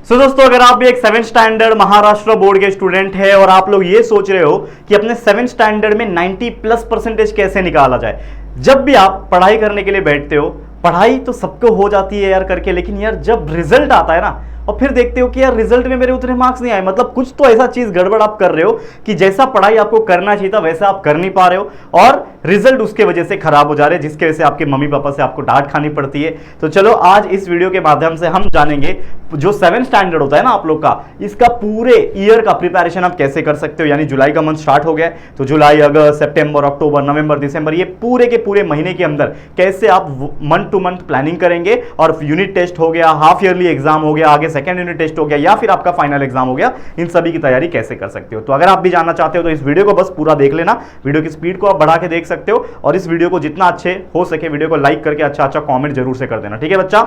दोस्तों अगर आप भी एक 7th स्टैंडर्ड महाराष्ट्र बोर्ड के स्टूडेंट है और आप लोग ये सोच रहे हो कि अपने 7th स्टैंडर्ड में 90+ % कैसे निकाला जाए, जब भी आप पढ़ाई करने के लिए बैठते हो, पढ़ाई तो सबको हो जाती है यार करके, लेकिन यार जब रिजल्ट आता है ना और फिर देखते हो कि यार रिजल्ट में मेरे उतने मार्क्स नहीं आए, मतलब कुछ तो ऐसा चीज गड़बड़ आप कर रहे हो कि जैसा पढ़ाई आपको करना चाहिए था वैसा आप कर नहीं पा रहे हो और रिजल्ट उसके वजह से खराब हो जा रहे हैं, जिसके वजह से आपके मम्मी पापा से आपको डांट खानी पड़ती है। तो चलो आज इस वीडियो के माध्यम से हम जानेंगे जो 7th स्टैंडर्ड होता है ना आप लोग का, इसका पूरे ईयर का प्रिपरेशन आप कैसे कर सकते हो। यानी जुलाई का मंथ स्टार्ट हो गया तो जुलाई, अगस्त, सितंबर, अक्टूबर, नवंबर, दिसंबर, ये पूरे के पूरे महीने के अंदर कैसे आप मंथ टू मंथ प्लानिंग करेंगे और यूनिट टेस्ट हो गया, हाफ ईयरली एग्जाम हो गया, आगे सेकंड यूनिट टेस्ट हो गया या फिर आपका फाइनल एग्जाम हो गया, इन सभी की तैयारी कैसे कर सकते हो। तो अगर आप भी जानना चाहते हो तो इस वीडियो को बस पूरा देख लेना, वीडियो की स्पीड को आप बढ़ा के देख सकते हो और इस वीडियो को जितना अच्छे हो सके वीडियो को लाइक करके अच्छा कमेंट जरूर से कर देना, ठीक है बच्चा।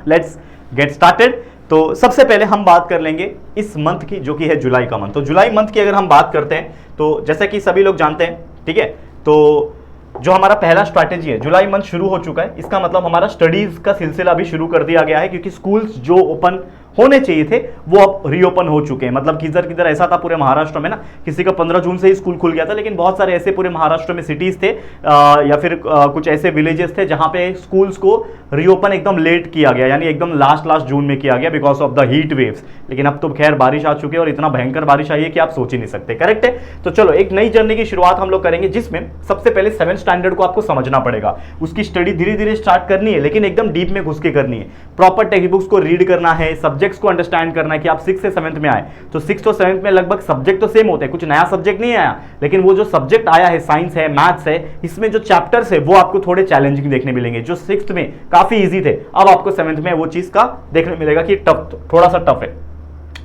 Let's get started. तो सबसे पहले हम बात कर लेंगे इस मंथ की जो कि है जुलाई का मंथ। तो जुलाई मंथ की अगर हम बात करते हैं तो जैसे कि सभी लोग जानते हैं, ठीक है, तो जो हमारा पहला स्ट्रैटेजी है, जुलाई मंथ शुरू हो चुका है, इसका मतलब हमारा स्टडीज का सिलसिला भी शुरू कर दिया गया है क्योंकि स्कूल्स जो ओपन होने चाहिए थे वो अब रीओपन हो चुके हैं। मतलब किधर ऐसा था पूरे महाराष्ट्र में ना, किसी का 15 जून से ही स्कूल खुल गया था, लेकिन बहुत सारे ऐसे पूरे महाराष्ट्र में सिटीज थे या फिर कुछ ऐसे विलेजेस थे जहां पे स्कूल्स को रीओपन एकदम लेट किया गया, यानी एकदम लास्ट जून में किया गया because of the heat waves. लेकिन अब तो खैर बारिश आ चुकी है और इतना भयंकर बारिश आई है कि आप सोच ही नहीं सकते, करेक्ट है। तो चलो एक नई जर्नी की शुरुआत हम लोग करेंगे जिसमें सबसे पहले 7th स्टैंडर्ड को आपको समझना पड़ेगा, उसकी स्टडी धीरे धीरे स्टार्ट करनी है, लेकिन एकदम डीप में घुस के करनी है। प्रॉपर टेक्स्ट बुक्स को रीड करना है, सब्जेक्ट्स को अंडरस्टैंड करना है कि आप 6th से 7th में आए तो 6th और 7th में लगभग सब्जेक्ट तो सेम होते हैं, कुछ नया सब्जेक्ट नहीं आया, लेकिन वो जो सब्जेक्ट आया है, साइंस है, मैथ्स है, इसमें जो चैप्टर्स है वो आपको थोड़े चैलेंजिंग देखने मिलेंगे। जो 6th में काफी इजी थे अब आपको 7th में वो चीज का देखने मिलेगा कि टफ, थोड़ा सा टफ है,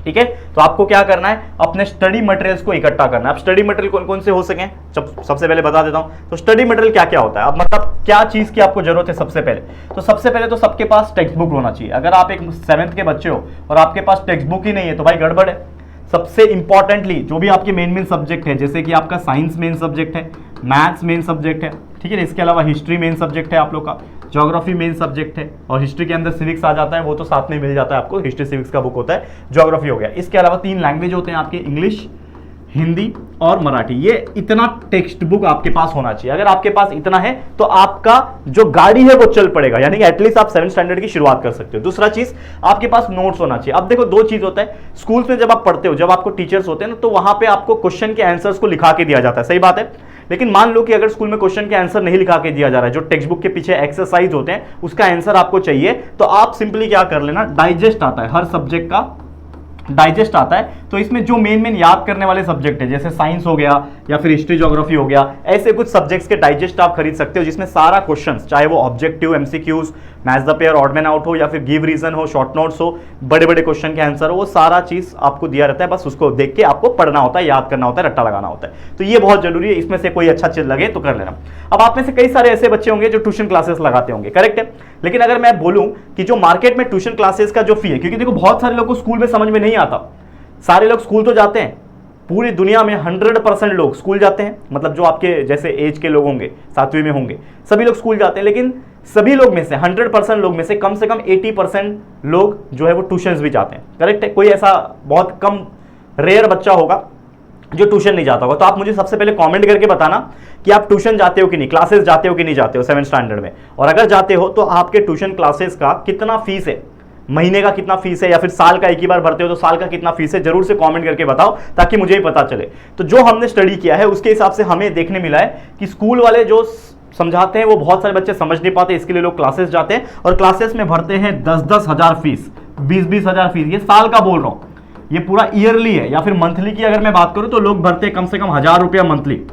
ठीक है। तो आपको क्या करना है, अपने स्टडी मटेरियल्स को इकट्ठा करना है। अब स्टडी मटेरियल कौन कौन से हो सके सबसे पहले बता देता हूं। तो स्टडी मटेरियल क्या क्या होता है, अब मतलब क्या चीज की आपको जरूरत है। सबसे पहले तो सबके पास टेक्स्ट बुक होना चाहिए। अगर आप एक 7th के बच्चे हो और आपके पास टेक्स्ट बुक ही नहीं है तो भाई गड़बड़ है। सबसे इंपॉर्टेंटली जो भी आपके मेन सब्जेक्ट है, जैसे कि आपका साइंस मेन सब्जेक्ट है, मैथ्स मेन सब्जेक्ट है, ठीक है, इसके अलावा हिस्ट्री मेन सब्जेक्ट है आप लोग का, ज्योग्राफी मेन सब्जेक्ट है और हिस्ट्री के अंदर सिविक्स आ जाता है, वो तो साथ में मिल जाता है आपको, हिस्ट्री सिविक्स का बुक होता है, ज्योग्राफी हो गया। इसके अलावा 3 लैंग्वेज होते हैं आपके, इंग्लिश, हिंदी और मराठी। ये इतना टेक्स्ट बुक आपके पास होना चाहिए। अगर आपके पास इतना है तो आपका जो गाड़ी है वो चल पड़ेगा, यानी कि एटलीस्ट आप 7th स्टैंडर्ड की शुरुआत कर सकते हो। दूसरा चीज, आपके पास नोट्स होना चाहिए। अब देखो 2 चीज होता है स्कूल्स में, जब आप पढ़ते हो, जब आपको टीचर्स होते हैं ना, तो वहां पे आपको क्वेश्चन के आंसर्स को लिखा के दिया जाता है, सही बात है। लेकिन मान लो कि अगर स्कूल में क्वेश्चन के आंसर नहीं लिखा के दिया जा रहा है, जो टेक्स्ट बुक के पीछे एक्सरसाइज होते हैं उसका आंसर आपको चाहिए, तो आप सिंपली क्या कर लेना, डाइजेस्ट आता है, हर सब्जेक्ट का डाइजेस्ट आता है, तो इसमें जो मेन याद करने वाले सब्जेक्ट है, जैसे साइंस हो गया या फिर हिस्ट्री ज्योग्राफी हो गया, ऐसे कुछ सब्जेक्ट्स के डाइजेस्ट आप खरीद सकते हो जिसमें सारा क्वेश्चंस, चाहे वो objective, MCQs, match the pair, odd man out हो या फिर गिव रीजन हो, शॉर्ट नोट्स हो, बड़े बड़े क्वेश्चन के आंसर हो, वो सारा चीज आपको दिया रहता है। बस उसको देख के आपको पढ़ना होता है, याद करना होता है, रट्टा लगाना होता है। तो ये बहुत जरूरी है, इसमें से कोई अच्छा चीज लगे तो कर लेना। अब आप में से कई सारे ऐसे बच्चे होंगे जो ट्यूशन क्लासेस लगाते होंगे, करेक्ट है। लेकिन अगर मैं बोलूं कि जो मार्केट में ट्यूशन क्लासेस का जो फी है, क्योंकि देखो बहुत सारे लोगों को स्कूल में समझ में नहीं आता, सारे लोग स्कूल तो जाते हैं, पूरी दुनिया में 100% लोग स्कूल जाते हैं, मतलब जो आपके जैसे एज के लोग होंगे, 7वीं में होंगे, सभी लोग स्कूल जाते हैं। लेकिन सभी लोग में से 100% लोग में से कम 80% लोग जो है वो ट्यूशंस भी जाते हैं, करेक्ट है। कोई ऐसा बहुत कम रेयर बच्चा होगा जो ट्यूशन नहीं जाता होगा। तो आप मुझे सबसे पहले कमेंट करके बताना कि आप ट्यूशन जाते हो कि नहीं, क्लासेस जाते हो कि नहीं जाते हो 7th स्टैंडर्ड में, और अगर जाते हो तो आपके ट्यूशन क्लासेस का कितना फीस है, महीने का कितना फीस है, या फिर साल का एक ही बार भरते हो तो साल का कितना फीस है, जरूर से कमेंट करके बताओ ताकि मुझे ही पता चले। तो जो हमने स्टडी किया है उसके हिसाब से हमें देखने मिला है कि स्कूल वाले जो समझाते हैं वो बहुत सारे बच्चे समझ नहीं पाते, इसके लिए लोग क्लासेस जाते हैं और क्लासेस में भरते हैं 10-10 हज़ार फीस, 20-20 हज़ार फीस। ये साल का बोल रहा हूं, ये पूरा ईयरली है, या फिर मंथली की अगर मैं बात करूं तो लोग भरते हैं कम से कम 1000 रुपया मंथली,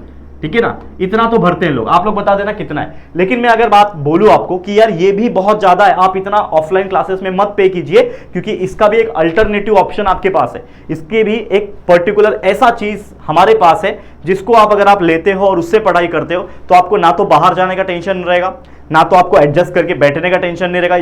ठीक है ना, इतना तो भरते हैं लोग। आप लोग बता देना कितना है। लेकिन मैं अगर बात बोलूं आपको कि यार ये भी बहुत ज्यादा है, आप इतना ऑफलाइन क्लासेस में मत पे कीजिए, क्योंकि इसका भी एक अल्टरनेटिव ऑप्शन आपके पास है। इसके भी एक पर्टिकुलर ऐसा चीज हमारे पास है जिसको आप अगर आप लेते हो और उससे पढ़ाई करते हो तो आपको ना तो बाहर जाने का टेंशन रहेगा, ना तो आपको एडजस्ट करके बैठने का टेंशन नहीं रहेगा,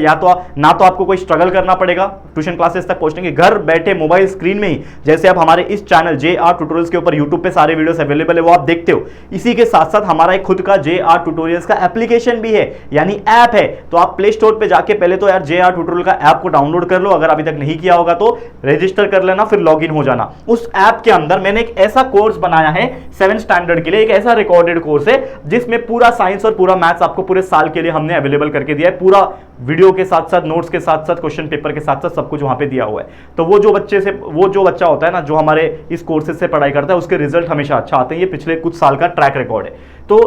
ना तो आपको कोई स्ट्रगल करना पड़ेगा ट्यूशन क्लासेस तक पहुंचने की। घर बैठे मोबाइल स्क्रीन में ही, जैसे आप हमारे इस चैनल JR ट्यूटोरियल्स के ऊपर यूट्यूब पे सारे वीडियोस अवेलेबल है वो आप देखते हो, इसी के साथ साथ हमारा एक खुद का JR ट्यूटोरियल्स का एप्लीकेशन भी है, यानी ऐप है। तो आप प्ले स्टोर पे जाके पहले तो यार JR ट्यूटोरियल का ऐप को डाउनलोड कर लो, अगर अभी तक नहीं किया होगा तो रजिस्टर कर लेना, फिर लॉग इन हो जाना। उस ऐप के अंदर मैंने एक ऐसा कोर्स बनाया है 7th स्टैंडर्ड के लिए, एक ऐसा रिकॉर्डेड कोर्स है जिसमें पूरा साइंस और पूरा मैथ्स आपको पूरे साल के लिए हमने अवेलेबल करके दिया है, पूरा वीडियो के साथ साथ, नोट्स के साथ साथ, क्वेश्चन पेपर के साथ साथ सब कुछ वहां पे दिया हुआ है। तो वो जो बच्चा होता है ना, जो हमारे इस कोर्सेज से पढ़ाई करता है, उसके रिजल्ट हमेशा अच्छा आते हैं। ये पिछले कुछ साल का ट्रैक रिकॉर्ड है। तो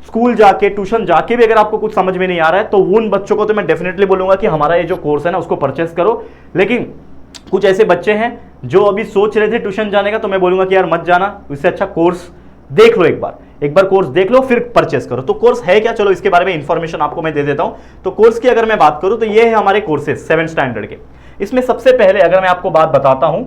स्कूल जाके, ट्यूशन जाके भी अगर आपको कुछ समझ में नहीं आ रहा है तो उन बच्चों को तो मैं डेफिनेटली बोलूंगा कि हमारा ये जो कोर्स है ना उसको परचेस करो। लेकिन कुछ ऐसे बच्चे हैं जो अभी सोच रहे थे ट्यूशन जाने का, तो मैं बोलूंगा कि यार मत जाना, इससे अच्छा कोर्स देख लो, एक बार कोर्स देख लो फिर परचेस करो। तो कोर्स है क्या, चलो इसके बारे में इंफॉर्मेशन आपको मैं दे देता हूं। तो कोर्स की अगर मैं बात करूं तो ये है हमारे कोर्सेज 7th स्टैंडर्ड के। इसमें सबसे पहले अगर मैं आपको बात बताता हूं,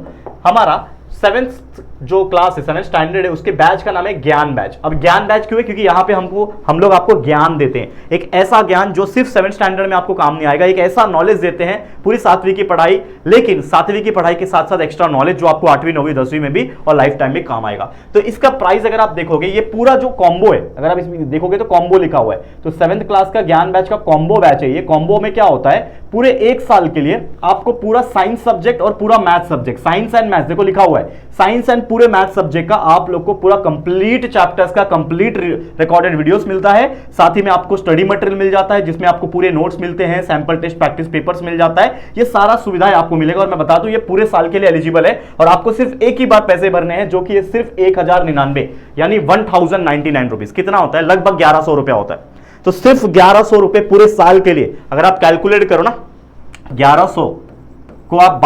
हमारा 7th जो क्लास है, 7th स्टैंडर्ड है, उसके बैच का नाम है ज्ञान बैच। अब ज्ञान बैच क्यों है, क्योंकि यहाँ पे हम लोग आपको ज्ञान देते हैं, एक ऐसा ज्ञान जो सिर्फ 7th स्टैंडर्ड में आपको काम नहीं आएगा, एक ऐसा नॉलेज देते हैं पूरी 7वीं की पढ़ाई, लेकिन 7वीं की पढ़ाई के साथ साथ एक्स्ट्रा नॉलेज जो आपको 8वीं 9वीं 10वीं में भी और लाइफ टाइम में काम आएगा। तो इसका प्राइस अगर आप देखोगे, ये पूरा जो कॉम्बो है, अगर आप इसमें देखोगे तो कॉम्बो लिखा हुआ है, तो 7th क्लास का ज्ञान बैच का कॉम्बो बैच है। ये कॉम्बो में क्या होता है, पूरे एक साल के लिए आपको पूरा साइंस सब्जेक्ट और पूरा math subject, science and maths, देखो लिखा हुआ है साइंस एंड पूरे मैथ सब्जेक्ट का आप लोग को पूरा कंप्लीट चैप्टर्स का कंप्लीट रिकॉर्डेड वीडियोस मिलता है। साथ ही में आपको स्टडी मटेरियल मिल जाता है जिसमें आपको पूरे नोट्स मिलते हैं, सैंपल टेस्ट प्रैक्टिस पेपर्स मिल जाता है, ये सारा सुविधाएं आपको मिलेगा। और मैं बता दूं ये पूरे साल के लिए एलिजिबल है और आपको सिर्फ एक ही बार पैसे भरने हैं, जो कि ये सिर्फ 1099 यानी 1099 रुपीज, कितना होता है, लगभग 1100 रुपया होता है। तो सिर्फ 1100 रुपए पूरे साल के लिए, अगर आप कैलकुलेट करो ना 1100 को आप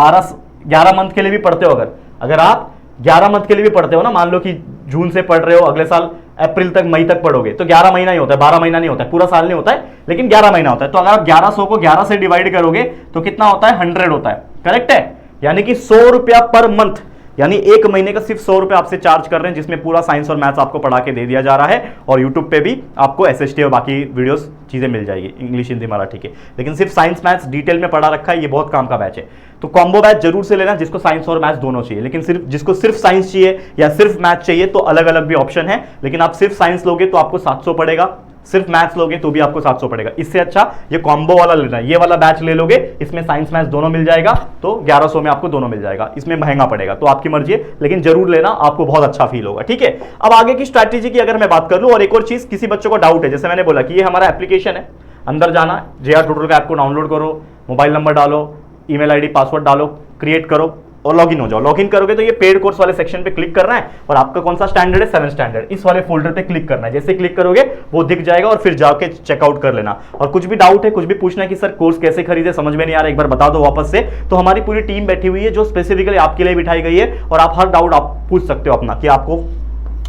11 मंथ के लिए भी पढ़ते हो, अगर आप 11 मंथ के लिए भी पढ़ते हो ना, मान लो कि जून से पढ़ रहे हो, अगले साल अप्रैल तक, मई तक पढ़ोगे, तो 11 महीना ही होता है, 12 महीना नहीं होता है, पूरा साल नहीं होता है, लेकिन 11 महीना होता है। तो अगर आप 1100 को 11 से डिवाइड करोगे तो कितना होता है, 100 होता है, करेक्ट है, यानी कि 100 रुपया पर मंथ, यानी एक महीने का सिर्फ 100 रुपए आपसे चार्ज कर रहे हैं, जिसमें पूरा साइंस और मैथ्स आपको पढ़ा के दे दिया जा रहा है। और यूट्यूब पे भी आपको SST और बाकी वीडियोस चीजें मिल जाएगी, इंग्लिश हिंदी मराठी के, लेकिन सिर्फ साइंस मैथ्स डिटेल में पढ़ा रखा है, ये बहुत काम का बैच है। तो कॉम्बो बैच जरूर से लेना जिसको साइंस और मैथ्स दोनों चाहिए, लेकिन जिसको सिर्फ साइंस चाहिए या सिर्फ मैथ्स चाहिए तो अलग अलग भी ऑप्शन है, लेकिन आप सिर्फ साइंस लोगे तो आपको 700 पड़ेगा, सिर्फ मैथ्स लोगे तो भी आपको 700 पड़ेगा। इससे अच्छा ये कॉम्बो वाला लेना है, ये वाला बैच ले लोगे, इसमें साइंस मैथ्स दोनों मिल जाएगा, तो 1100 में आपको दोनों मिल जाएगा। इसमें महंगा पड़ेगा तो आपकी मर्जी है, लेकिन जरूर लेना, आपको बहुत अच्छा फील होगा, ठीक है। अब आगे की स्ट्रैटेजी की अगर मैं बात कर लूं, और एक और चीज, किसी बच्चों को डाउट है, जैसे मैंने बोला कि ये हमारा एप्लीकेशन है, अंदर जाना, JR ट्यूटोरियल का ऐप को डाउनलोड करो, मोबाइल नंबर डालो, ईमेल आईडी पासवर्ड डालो, क्रिएट करो और लॉगिन हो जाओ। लॉगिन करोगे तो ये पेड कोर्स वाले सेक्शन पे क्लिक करना है और आपका कौन सा स्टैंडर्ड है, 7th स्टैंडर्ड, इस वाले फोल्डर पे क्लिक करना है। जैसे क्लिक करोगे वो दिख जाएगा और फिर जाके चेकआउट कर लेना। और कुछ भी डाउट है, कुछ भी पूछना है कि सर कोर्स कैसे खरीदे, समझ में नहीं आ रहा, एक बार बता दो वापस से, तो हमारी पूरी टीम बैठी हुई है जो स्पेसिफिकली आपके लिए बिठाई गई है, और आप हर डाउट आप पूछ सकते हो अपना, कि आपको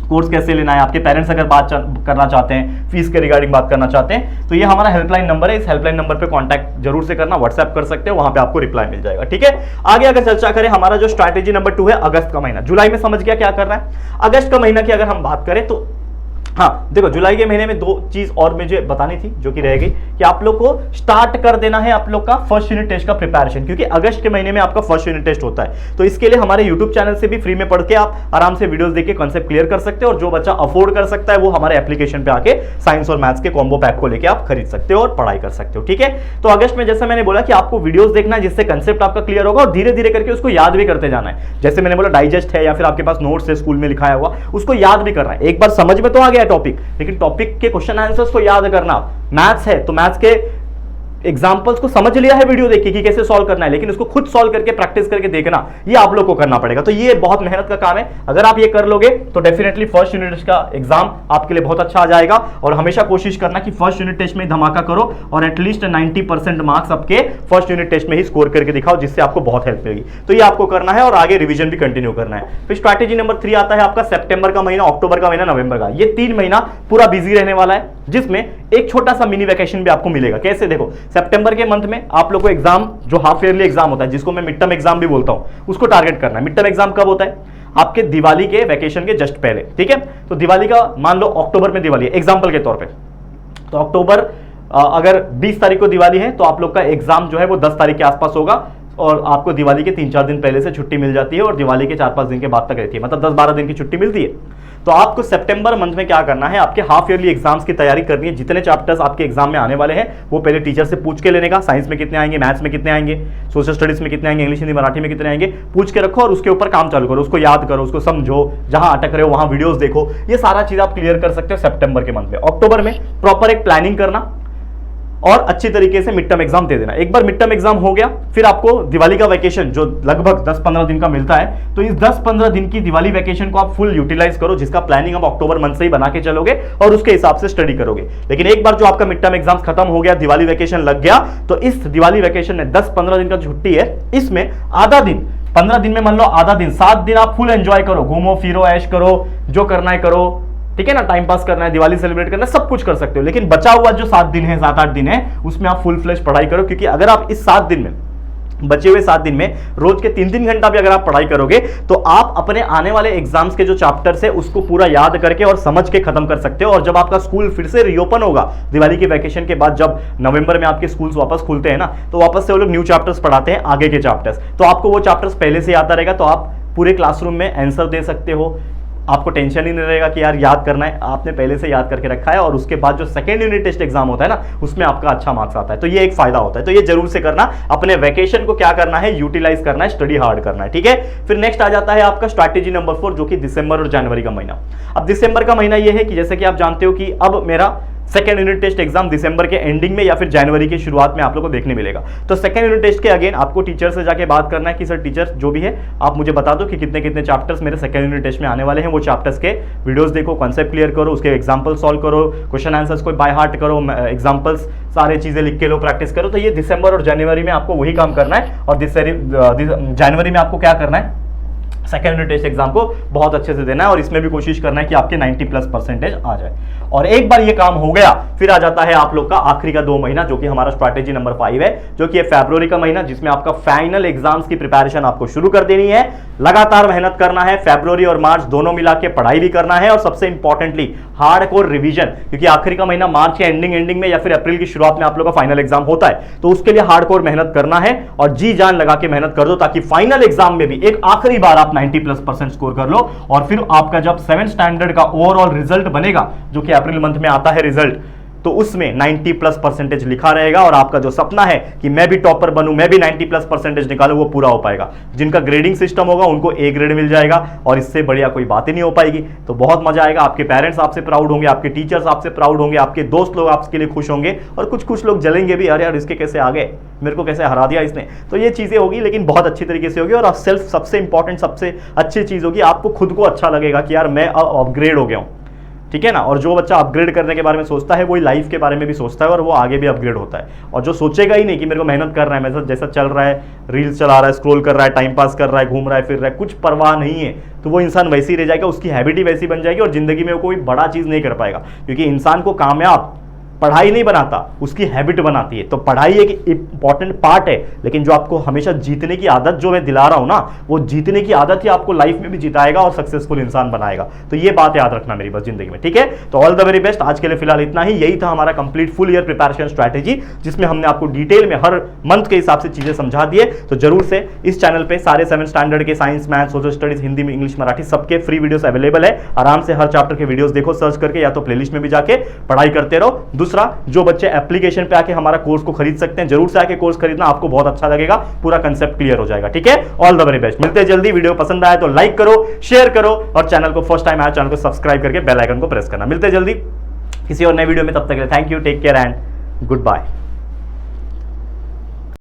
कोर्स कैसे लेना है। आपके पेरेंट्स अगर बात करना चाहते हैं, फीस के रिगार्डिंग बात करना चाहते हैं, तो ये हमारा हेल्पलाइन नंबर है, इस हेल्पलाइन नंबर पे कांटेक्ट जरूर से करना, व्हाट्सएप कर सकते हो, वहां पे आपको रिप्लाई मिल जाएगा, ठीक है। आगे अगर चर्चा करें, हमारा जो स्ट्रैटेजी नंबर 2 है अगस्त का महीना। जुलाई में समझ गया क्या करना है, अगस्त का महीना की अगर हम बात करें तो हाँ देखो, जुलाई के महीने में 2 चीज और मुझे बतानी थी जो कि रह गई, कि आप लोग को स्टार्ट कर देना है आप लोग का फर्स्ट यूनिट टेस्ट का प्रिपरेशन, क्योंकि अगस्त के महीने में आपका फर्स्ट यूनिट टेस्ट होता है। तो इसके लिए हमारे यूट्यूब चैनल से भी फ्री में पढ़ के आप आराम से वीडियोस देख के कॉन्सेप्ट क्लियर कर सकते हो, और जो बच्चा अफोर्ड कर सकता है वो हमारे एप्लीकेशन पे आके साइंस और मैथ्स के कॉम्बो पैक को लेकर आप खरीद सकते हो और पढ़ाई कर सकते हो, ठीक है। तो अगस्त में जैसे मैंने बोला कि आपको वीडियोस देखना है जिससे कंसेप्ट आपका क्लियर होगा, और धीरे धीरे करके उसको याद भी करते जाना है। जैसे मैंने बोला डाइजेस्ट है या फिर आपके पास नोट्स है स्कूल में लिखाया हुआ, उसको याद भी करना है। एक बार समझ में तो आ गया टॉपिक, लेकिन टॉपिक के क्वेश्चन आंसर्स को याद करना। मैथ्स है तो मैथ्स के एग्जाम्पल्स को समझ लिया है वीडियो देखिए कि कैसे सॉल्व करना है, लेकिन उसको खुद सॉल्व करके प्रैक्टिस करके देखना, ये आप लोग को करना पड़ेगा। तो ये बहुत मेहनत का काम है, अगर आप ये कर लोगे तो डेफिनेटली फर्स्ट यूनिट टेस्ट का एग्जाम आपके लिए बहुत अच्छा आ जाएगा। और हमेशा कोशिश करना कि फर्स्ट यूनिट टेस्ट में धमाका करो और एटलीस्ट 90% मार्क्स आपके फर्स्ट यूनिट टेस्ट में ही स्कोर करके दिखाओ, जिससे आपको बहुत हेल्प मिलेगी। तो ये आपको करना है और आगे रिविजन भी कंटिन्यू करना है। फिर स्ट्रैटेजी नंबर 3 आता है आपका सितंबर का महीना, अक्टूबर का महीना, नवंबर का। ये 3 महीना पूरा बिजी रहने वाला है, जिसमें एक छोटा सा मिनी वैकेशन भी आपको मिलेगा। कैसे, देखो सितंबर के मंथ में आप लोगों को एग्जाम, जो हाफ ईयरली एग्जाम होता है, जिसको मैं मिड टर्म एग्जाम भी बोलता हूं, उसको टारगेट करना है। मिड टर्म एग्जाम कब होता है, आपके दिवाली के वैकेशन के जस्ट पहले, ठीक है। तो दिवाली का मान लो अक्टूबर में दिवाली है एग्जांपल के तौर पे, तो अक्टूबर अगर 20 तारीख को दिवाली है तो आप लोग का एग्जाम जो है वो 10 तारीख के आसपास होगा और आपको दिवाली के 3-4 दिन पहले से छुट्टी मिल जाती है और दिवाली के 4-5 दिन के बाद तक रहती है, मतलब 10-12 दिन की छुट्टी मिलती है। तो आपको सितंबर मंथ में क्या करना है, आपके हाफ ईयरली एग्जाम्स की तैयारी करनी है। जितने चैप्टर्स आपके एग्जाम में आने वाले हैं वो पहले टीचर से पूछ के लेने का, साइंस में कितने आएंगे, मैथ्स में कितने आएंगे, सोशल स्टडीज में कितने आएंगे, इंग्लिश हिंदी मराठी में कितने आएंगे, पूछ के रखो और उसके ऊपर काम चालू करो, उसको याद करो, उसको समझो, जहां अटक रहे हो वहां वीडियोस देखो। ये सारा चीज आप क्लियर कर सकते हो सितंबर के मंथ में। अक्टूबर में प्रॉपर एक प्लानिंग करना और अच्छी तरीके से मिड टर्म एग्जाम दे देना। एक बार मिड टर्म एग्जाम हो गया फिर आपको दिवाली का वैकेशन जो लगभग 10-15 दिन का मिलता है, तो इस 10-15 दिन की दिवाली वैकेशन को आप फुल यूटिलाइज करो, जिसका प्लानिंग आप अक्टूबर मंथ से ही बना के चलोगे और उसके हिसाब से स्टडी करोगे। लेकिन एक बार जो आपका मिड टर्म एग्जाम खत्म हो गया, दिवाली वैकेशन लग गया, तो इस दिवाली वैकेशन में 10-15 दिन का छुट्टी है, इसमें आधा दिन, 15 दिन में मान लो आधा दिन, 7 दिन आप फुल एंजॉय करो, घूमो फिरो, ऐश करो, जो करना है करो, ठीक है ना, टाइम पास करना है, दिवाली सेलिब्रेट करना है, सब कुछ कर सकते हो। लेकिन बचा हुआ जो 7 दिन है, 7-8 दिन है, उसमें आप फुल फ्लेश पढ़ाई करो, क्योंकि अगर आप इस 7 दिन में, बचे हुए 7 दिन में रोज के 3-3 घंटा भी अगर आप पढ़ाई करोगे तो आप अपने आने वाले एग्जाम्स के जो चैप्टर्स है उसको पूरा याद करके और समझ के खत्म कर सकते हो। और जब आपका स्कूल फिर से रीओपन होगा दिवाली के वैकेशन के बाद, जब नवंबर में आपके स्कूल्स वापस खुलते हैं ना, तो वापस से वो लोग न्यू चैप्टर्स पढ़ाते हैं, आगे के चैप्टर्स, तो आपको वो चैप्टर्स पहले से आता रहेगा, तो आप पूरे क्लासरूम में आंसर दे सकते हो। आपको टेंशन ही नहीं रहेगा कि यार याद करना है, आपने पहले से याद करके रखा है और उसके बाद जो सेकेंड यूनिट टेस्ट एग्जाम होता है ना, उसमें आपका अच्छा मार्क्स आता है। तो ये एक फायदा होता है, तो ये जरूर से करना। अपने वैकेशन को क्या करना है, यूटिलाइज करना है, स्टडी हार्ड करना है, ठीक है। फिर नेक्स्ट आ जाता है आपका स्ट्रैटेजी नंबर 4, जो कि दिसंबर और जनवरी का महीना। अब दिसंबर का महीना ये है कि जैसे कि आप जानते हो कि अब मेरा सेकेंड यूनिट टेस्ट एग्जाम दिसंबर के एंडिंग में या फिर जनवरी की शुरुआत में आप लोगों को देखने मिलेगा। तो सेकेंड यूनिट टेस्ट के अगेन आपको टीचर से जाके बात करना है कि सर टीचर जो भी है आप मुझे बता दो कि कितने कितने चैप्टर्स मेरे सेकेंड यूनिट टेस्ट में आने वाले हैं। वो चैप्टर्स के वीडियोस देखो, कॉन्सेप्ट क्लियर करो, उसके एग्जाम्पल सॉल्व करो, क्वेश्चन आंसर्स को बाय हार्ट करो, एग्जाम्पल्स सारे चीजें लिख के लो, प्रैक्टिस करो। तो ये दिसंबर और जनवरी में आपको वही काम करना है। और जनवरी में आपको क्या करना है, सेकेंड यूनिट टेस्ट एग्जाम को बहुत अच्छे से देना है और इसमें भी कोशिश करना है कि आपके 90+ % आ जाए। और एक बार ये काम हो गया फिर आ जाता है आप लोग का आखिरी का 2 महीना, जो कि हमारा स्ट्रैटेजी नंबर 5 है, जो कि फरवरी का महीना, जिसमें आपका फाइनल एग्जाम्स की प्रिपरेशन आपको शुरू कर देनी है। लगातार मेहनत करना है, फरवरी और मार्च दोनों मिला के पढ़ाई भी करना है और सबसे इंपॉर्टेंटली हार्डकोर रिवीजन, क्योंकि आखिरी का महीना मार्च के एंडिंग में या फिर अप्रैल की शुरुआत में आप लोग का फाइनल एग्जाम होता है। तो उसके लिए हार्डकोर मेहनत करना है और जी जान लगा के मेहनत कर दो, ताकि फाइनल एग्जाम में भी एक आखिरी बार आप 90+% स्कोर कर लो। और फिर आपका जब 7th स्टैंडर्ड का ओवरऑल रिजल्ट बनेगा, जो कि अप्रैल मंथ में आता है रिजल्ट, तो उसमें 90+% लिखा रहेगा और आपका जो सपना है कि मैं भी टॉपर बनूं, मैं भी 90+% निकालूं, वो पूरा हो पाएगा। जिनका ग्रेडिंग सिस्टम होगा उनको ए ग्रेड मिल जाएगा और इससे बढ़िया कोई बात ही नहीं हो पाएगी। तो बहुत मजा आएगा, आपके पेरेंट्स आपसे प्राउड होंगे, आपके टीचर्स आपसे प्राउड होंगे, आपके दोस्त लोग आपके लिए खुश होंगे और कुछ लोग जलेंगे भी, अरे यार इसके कैसे आ गए, मेरे को कैसे हरा दिया इसने। तो ये चीजें होगी, लेकिन बहुत अच्छी तरीके से होगी। और सेल्फ सबसे इंपॉर्टेंट, सबसे अच्छी चीज होगी, आपको खुद को अच्छा लगेगा कि यार मैं अपग्रेड हो गया हूं, ठीक है ना। और जो बच्चा अपग्रेड करने के बारे में सोचता है वही लाइफ के बारे में भी सोचता है और वो आगे भी अपग्रेड होता है। और जो सोचेगा ही नहीं कि मेरे को मेहनत करना है, मेरे साथ जैसा चल रहा है, रील्स चला रहा है, स्क्रॉल कर रहा है, टाइम पास कर रहा है, घूम रहा है, फिर रहा है, कुछ परवाह नहीं है, तो वो इंसान वैसे ही रह जाएगा, उसकी हैबिट ही वैसी बन जाएगी और जिंदगी में वो कोई बड़ा चीज नहीं कर पाएगा। क्योंकि इंसान को कामयाब पढ़ाई नहीं बनाता, उसकी हैबिट बनाती है। तो पढ़ाई एक इंपॉर्टेंट पार्ट है, लेकिन जो आपको हमेशा जीतने की आदत जो मैं दिला रहा हूं ना, वो जीतने की आदत ही आपको लाइफ में भी जिताएगा और सक्सेसफुल इंसान बनाएगा। तो ये बात याद रखना मेरी बस जिंदगी में, ठीक है। तो ऑल द वेरी बेस्ट। आज के लिए फिलहाल इतना ही, यही था हमारा complete full year preparation strategy, जिसमें हमने आपको डिटेल में हर मंथ के हिसाब से चीजें समझा दिए। तो जरूर से इस चैनल पे सारे 7th स्टैंडर्ड के science, math, social studies, Hindi में, इंग्लिश, मराठी सबके फ्री वीडियोस अवेलेबल है। आराम से हर चैप्टर के वीडियोस देखो सर्च करके, या तो प्लेलिस्ट में भी जाके पढ़ाई करते रहो। दूसरा, जो बच्चे एप्लीकेशन पे आके हमारा कोर्स को खरीद सकते हैं, जरूर से आके कोर्स खरीदना, आपको बहुत अच्छा लगेगा, पूरा कंसेप्ट क्लियर हो जाएगा, ठीक है। All the very best. मिलते हैं जल्दी। वीडियो पसंद आया तो लाइक करो, शेयर करो और चैनल को फर्स्ट टाइम आया चैनल को सब्सक्राइब करके बेल आइकन को प्रेस करना। मिलते हैं जल्दी किसी और नए वीडियो में, तब तक के लिए thank you, take care and good bye.